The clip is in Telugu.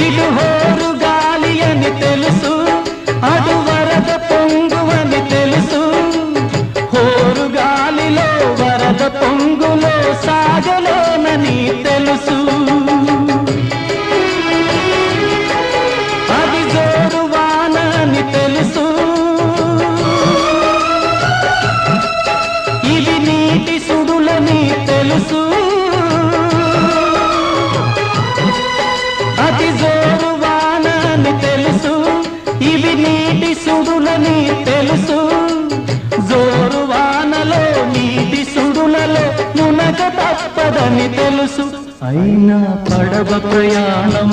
ఇటు హోరు గాలి అని తెలుసు, అటు వరద పొంగువని తెలుసు. హోరు గాలిలో వరద పొంగులో సాగలేనని తెలుసు. అది జోరు వాన అని తెలుసు, ఇది నీటి సుడులని తెలుసు. అది జోరు వాన అని తెలుసు, ఇవి నీటి సుడులని తెలుసు. జోరు వానలో నీటి సుడులలో మునగ తప్పదని తెలుసు. అయినా పడవ ప్రయాణం